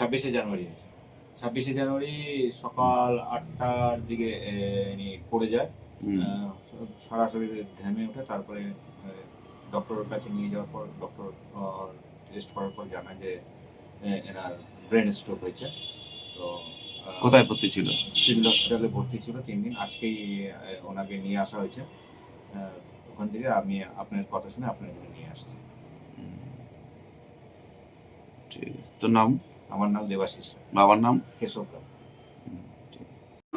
26শে জানুয়ারি হয়েছে। 26শে জানুয়ারি সকাল 8টার দিকে ইনি পড়ে যায়। সারা শরীরে ঘেমে ওঠে। তারপরে ডক্টরের কাছে নিয়ে যাওয়ার পর ডক্টর টেস্ট করার পর জানায় যে এনার ব্রেন স্ট্রোক হয়েছে। তো কোথায় ভর্তি ছিল? সিভিল হসপিটালে ভর্তি ছিল 3 দিন। আজকেই ওনাকে নিয়ে আসা হয়েছে। ওখান থেকে আমি আপনার কথা শুনে আপনার এখানে নিয়ে আসছি। ঠিক আছে। তোর নাম? আমার নাম দেবাশিস, বাবার নাম? কেশব রায়।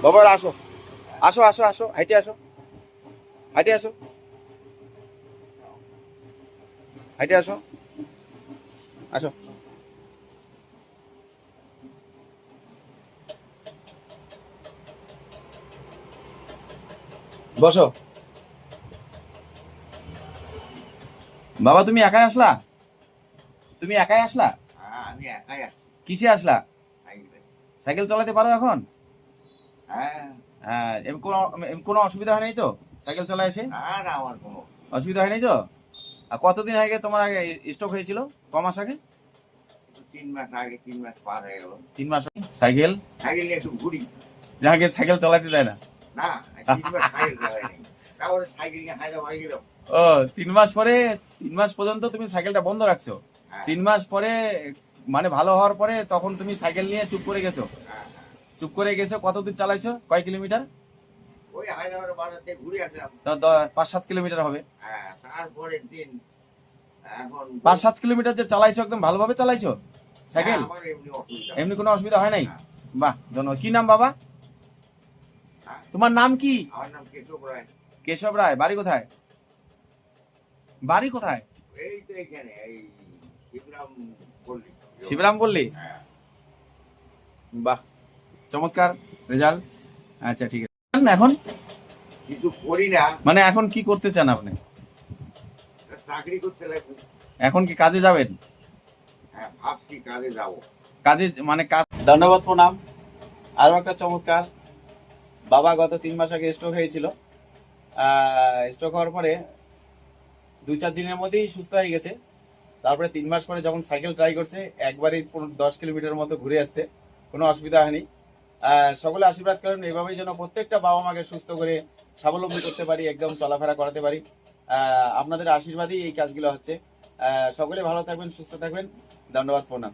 বাবা আসো আসো আসো আসো হাইটে আসো, হাইটে আসো, হাইটে আসো, আসো। বসো। বাবা তুমি একাই আসলা? তুমি একাই আসলা? আমি একাই আসছি। কিসে আসলা? সাইকেল চালাতে পারো এখন? হ্যাঁ। হ্যাঁ, কোনো অসুবিধা হয় নাই তো সাইকেল চালায় এসে? না, আমার কোনো অসুবিধা হয় নাই তো? আর কতদিন আগে তোমার আগে স্ট্রোক হয়েছিল? কমাস আগে? 3 মাস আগে, 3 মাস পার হয়ে গেল। 3 মাস আগে? সাইকেল নিয়ে একটু ঘুরি। যাকে সাইকেল চালাতে দেয় না? না, 3 মাস সাইকেল চালাই নাই। তারপরে সাইকেল নিয়ে হায়দ্রাবাদ গেলাম। ও 3 মাস পরে, 3 মাস পর্যন্ত তুমি সাইকেলটা বন্ধ রাখছো। 3 মাস পরে মানে ভালো হওয়ার পরে তখন তুমি সাইকেল নিয়ে চুপ করে গেছো। চুপ করে গেছো, কতদূর চালাইছো? কয় কিলোমিটার? ওই হায়দ্রাবাদ বাজার থেকে ঘুরে আসলাম। 5-7 কিলোমিটার হবে। তারপরের দিন এখন 5-7 কিলোমিটার যে চালাইছো একদম ভালোভাবে চালাইছো সাইকেল? আমার এমনি অসুবিধা। এমনি কোনো অসুবিধা হয় নাই? বাহ, ধন্যবাদ। কি নাম বাবা তোমার? নাম কি? আমার নাম কেশব রায়। কেশব রায়। বাড়ি কোথায়? বাড়ি কোথায়? এই তো এখানে, এই শিবরাম পল্লী। শিবরাম বললি? বাহ, চমৎকার রেজাল্ট। আচ্ছা ঠিক আছে। এখন কিছু করি না, মানে এখন কি করতে চান আপনি? চাকরি করতে লাগবে। এখন কি কাজে যাবেন? হ্যাঁ, ভাবছি কাজে যাবো। কাজে মানে কাজ। ধন্যবাদ, প্রণাম। আরো একটা চমৎকার। বাবা গত 3 মাস আগে স্ট্রোক হয়েছিল। স্ট্রোক হওয়ার পরে 2-4 দিনের মধ্যেই সুস্থ হয়ে গেছে। তারপরে 3 মাস পরে যখন সাইকেল ট্রাই করছে, একবারই 10 কিলোমিটার মতো ঘুরে আসছে, কোনো অসুবিধা হয়নি। সকলে আশীর্বাদ করেন এইভাবেই যেন প্রত্যেকটা বাবা মাকে সুস্থ করে স্বাবলম্বী করতে পারি, একদম চলাফেরা করাতে পারি। আপনাদের আশীর্বাদই এই কাজগুলো হচ্ছে। সকলে ভালো থাকবেন, সুস্থ থাকবেন। ধন্যবাদ, প্রণাম।